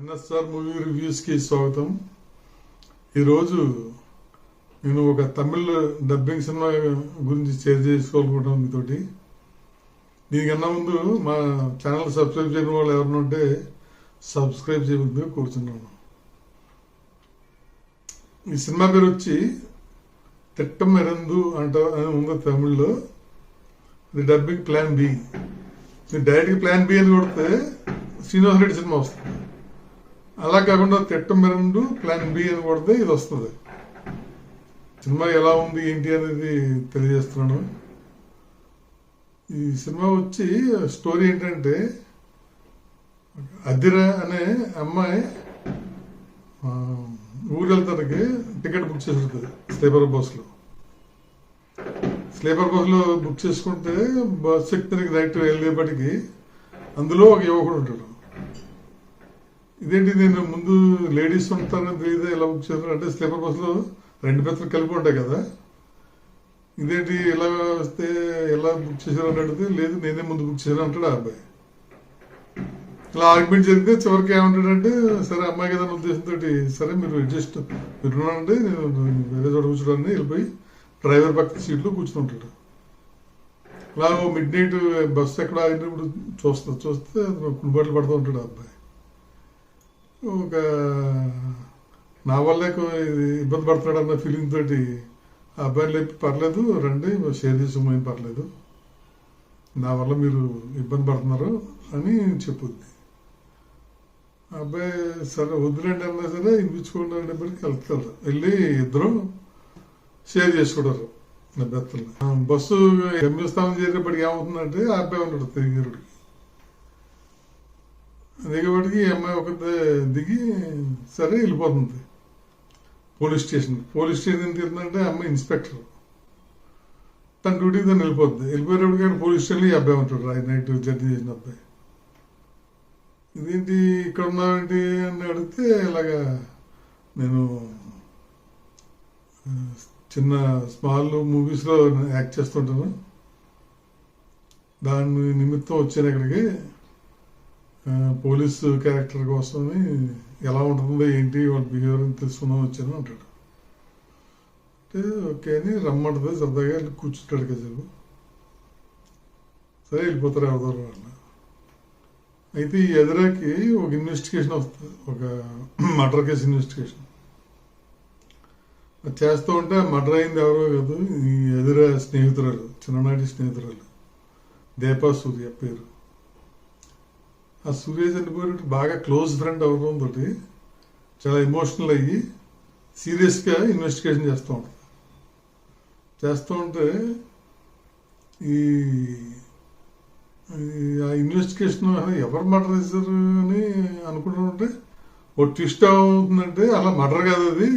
NSR movie రివ్యూస్కి స్వాగతం. ఈరోజు నేను ఒక తమిళ డబ్బింగ్ సినిమా గురించి షేర్ చేసుకోవాలనుకుంటున్నాను మీతోటి. దీనికన్నా ముందు మా ఛానల్ సబ్స్క్రైబ్ చేయని వాళ్ళు ఎవరైనా ఉంటే సబ్స్క్రైబ్ చేయవద్దు కూర్చున్నాను. ఈ సినిమా పేరు వచ్చి తిట్టం ఎరందు అని ఉంది తమిళ్లో. ఇది డబ్బింగ్ ప్లాన్ బి. డైరెక్ట్గా ప్లాన్ బి అని కొడితే శ్రీనివాస్ రెడ్డి సినిమా వస్తుంది. అలా కాకుండా తిట్టం ఎరందు ప్లాన్ బి అని కొడితే ఇది వస్తుంది. సినిమా ఎలా ఉంది ఏంటి అనేది తెలియజేస్తున్నాను. ఈ సినిమా వచ్చి స్టోరీ ఏంటంటే, అదిర అనే అమ్మాయి ఊరు వెళ్తానికి టికెట్ బుక్ చేసుకుంటుంది స్లీపర్ బస్సులో. బుక్ చేసుకుంటే బస్సు ఎక్కితే నైట్ వెళ్ళేపటికి అందులో ఒక యువకుడు ఉంటాడు. ఇదేంటి నేను ముందు లేడీస్ ఉంటానని తెలియదు ఎలా బుక్ చేస్తాను అంటే, స్లీపర్ బస్సులో రెండు పెద్దలు కలిపి ఉంటాయి కదా, ఇదేంటి ఎలా వస్తే ఎలా బుక్ చేశారని అడిగితే లేదు నేనే ముందు బుక్ చేశాను అంటాడు ఆ అబ్బాయి. ఇలా ఆర్గ్యుమెంట్ జరిగితే చివరికి ఏమంటాడంటే, సరే అమ్మాయి కదా ఉద్దేశంతో సరే మీరు అడ్జస్ట్ మీరు ఉన్నానంటే నేను వేరే చోట కూర్చోడానికి వెళ్ళిపోయి డ్రైవర్ పక్క సీట్లో కూర్చుంటాడు. అలా మిడ్ నైట్ బస్సు ఎక్కడ ఆగినప్పుడు చూస్తే అతను కుడిబాట్లు పడుతూ ఉంటాడు ఆ అబ్బాయి. ఒక నా వల్లే ఇబ్బంది పడుతున్నాడు అన్న ఫీలింగ్ తోటి ఆ అబ్బాయిని లేపి పర్లేదు రండి షేర్ చేసుకోమని పర్లేదు, నా వల్ల మీరు ఇబ్బంది పడుతున్నారు అని చెప్పుద్ది. ఆ అబ్బాయి సరే వద్దులేండి అన్నా సరే ఇప్పించుకోండి అనేప్పటికీ వెళ్తారు. వెళ్ళి ఇద్దరు షేర్ చేసుకుంటారు బెత్తలు. బస్సు గమ్యస్థానం చేరేపటికి ఏమవుతుందంటే ఆ అబ్బాయి ఉన్నాడు తిరిగిరుడికి. దిగేపటికి ఈ అమ్మాయి ఒకటే దిగి సరే వెళ్ళిపోతుంది పోలీస్ స్టేషన్ ఏం తీరుతుందంటే అమ్మాయి ఇన్స్పెక్టర్, తన డ్యూటీకి తను వెళ్ళిపోద్ది. వెళ్ళిపోయేటప్పటికి పోలీస్ స్టేషన్లో ఈ అబ్బాయి ఉంటాడు నైట్ జర్నీ చేసిన అబ్బాయి. ఇదేంటి ఇక్కడ ఉన్నావేంటి అని అడిగితే, ఇలాగా నేను చిన్న స్మాల్ మూవీస్లో యాక్ట్ చేస్తుంటాను, దాని నిమిత్తం వచ్చాను ఇక్కడికి పోలీసు క్యారెక్టర్ కోసమని, ఎలా ఉంటుందో ఏంటి వాళ్ళ బిహేవియర్ తెలుసుకుందాం వచ్చాను అంటాడు. అంటే ఓకే అని రమ్మంటుంది, సరదాగా కూర్చుంటాడు కాసేపు. సరే వెళ్ళిపోతారు ఎవరు వాళ్ళు. అయితే ఈ ఎదురాకి ఒక ఇన్వెస్టిగేషన్ వస్తుంది, ఒక మర్డర్ కేసు ఇన్వెస్టిగేషన్ చేస్తూ ఉంటే మర్డర్ అయింది ఎవరో కాదు, ఈ ఎదుర స్నేహితురాలు, చిన్ననాటి స్నేహితురాలు దీపా సూర్య పేరు. ఆ సూర్య చనిపోయినట్టు బాగా క్లోజ్ ఫ్రెండ్ అవడంతో చాలా ఎమోషనల్ అయ్యి సీరియస్గా ఇన్వెస్టిగేషన్ చేస్తూ ఉంటుంది. చేస్తూ ఉంటే ఆ ఇన్వెస్టిగేషన్ ఎవరు మర్డర్ చేశారు అని అనుకుంటుంటే ఓ ట్విస్ట్ అవుతుందంటే అలా మర్డర్ కాదు, అది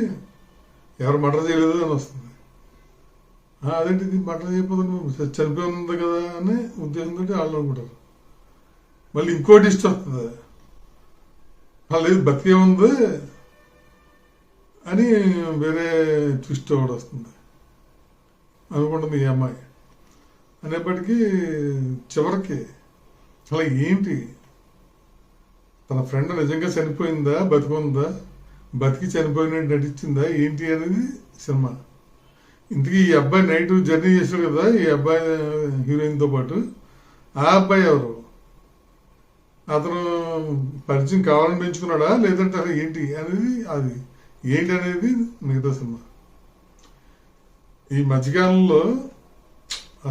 ఎవరు మర్డర్ చేయలేదు అని వస్తుంది. అదేంటి ఇది మర్డర్ చేయకపోతే చనిపోయి ఉంది కదా అని ఉద్దేశంతో వాళ్ళు అనుకుంటారు. మళ్ళీ ఇంకో ట్విస్ట్ వస్తుంది, లేదు బతికే ఉంది అని వేరే ట్విస్ట్ ఒకటి వస్తుంది అనుకుంటుంది ఈ అమ్మాయి. అనేప్పటికీ చివరికి అలా ఏంటి తన ఫ్రెండ్ నిజంగా చనిపోయిందా బతికుందా, బతికి చనిపోయినట్టు నటించిందా ఏంటి అనేది సినిమా. ఇంతకీ ఈ అబ్బాయి నైట్ జర్నీ చేశాడు కదా ఈ అబ్బాయి హీరోయిన్తో పాటు, ఆ అబ్బాయి ఎవరు, అతను పరిచయం కావాలని పెంచుకున్నాడా లేదంటే అసలు ఏంటి అనేది మిగతా సినిమా. ఈ మధ్యకాలంలో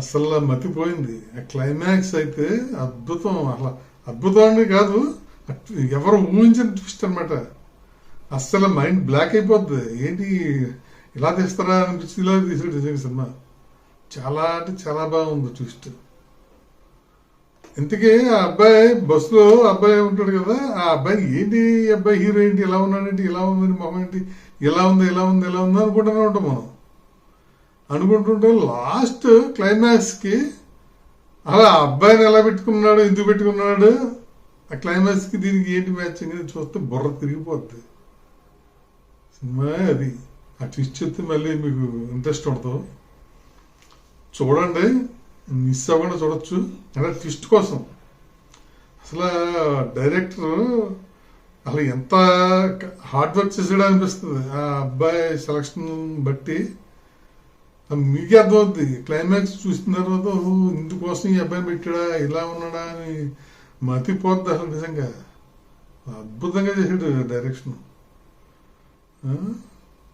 అసలు మతిపోయింది. ఆ క్లైమాక్స్ అయితే అద్భుతం, అసలు అద్భుతం అని కాదు, ఎవరు ఊహించిన ట్విస్ట్ అనమాట. అస్సలు మైండ్ బ్లాక్ అయిపోద్ది, ఏంటి ఇలా తీస్తారా అనిపించి ఇలా తీసాడు నిజంగా సినిమా. చాలా అంటే చాలా బాగుంది ట్విస్ట్. ఇంతకీ ఆ అబ్బాయి బస్సులో అబ్బాయి ఉంటాడు కదా, ఆ అబ్బాయి ఏంటి అబ్బాయి హీరో ఏంటి ఇలా ఉన్నాడేంటి ఇలా ఉందని మొహం ఏంటి ఇలా ఉంది అనుకుంటూనే ఉంటాం మనం. అనుకుంటుంటే లాస్ట్ క్లైమాక్స్కి అలా అబ్బాయిని ఎలా పెట్టుకున్నాడు ఎందుకు పెట్టుకున్నాడు ఆ క్లైమాక్స్కి దీనికి ఏంటి మ్యాచింగ్ అని చూస్తే బుర్ర తిరిగిపోద్ది సినిమా. అది ఆ ట్విస్ట్ చెప్తే మళ్ళీ మీకు ఇంట్రెస్ట్ ఉండదు, చూడండి, మిస్ అవ్వకుండా చూడొచ్చు. అంటే ట్విస్ట్ కోసం అసలు డైరెక్టర్ అసలు ఎంత హార్డ్ వర్క్ చేసాడో అనిపిస్తుంది ఆ అబ్బాయి సెలక్షన్ బట్టి. మీకే అర్థమవుద్ది క్లైమాక్స్ చూసిన తర్వాత ఇందుకోసం ఈ అబ్బాయిని పెట్టాడా ఇలా ఉన్నాడా అని మతిపోద్ది అసలు. నిజంగా అద్భుతంగా చేసాడు డైరెక్షన్.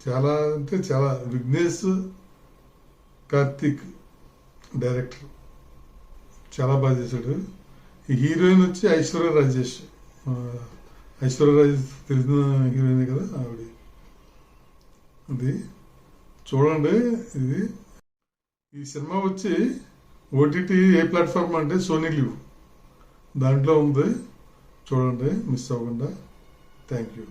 చాలా అంటే చాలా. విఘ్నేష్ కార్తిక్ డైరెక్టర్ చాలా బాగా చేశాడు. ఈ హీరోయిన్ వచ్చి ఐశ్వర్య రాజేష్. ఐశ్వర్య రాజేష్ తెలిసిన హీరోయిన్ కదా ఆవిడ. అది చూడండి. ఇది ఈ సినిమా వచ్చి ఓటీటీ ఏ ప్లాట్ఫామ్ అంటే సోనీ లివ్ దాంట్లో ఉంది. చూడండి, మిస్ అవ్వకుండా. Thank you.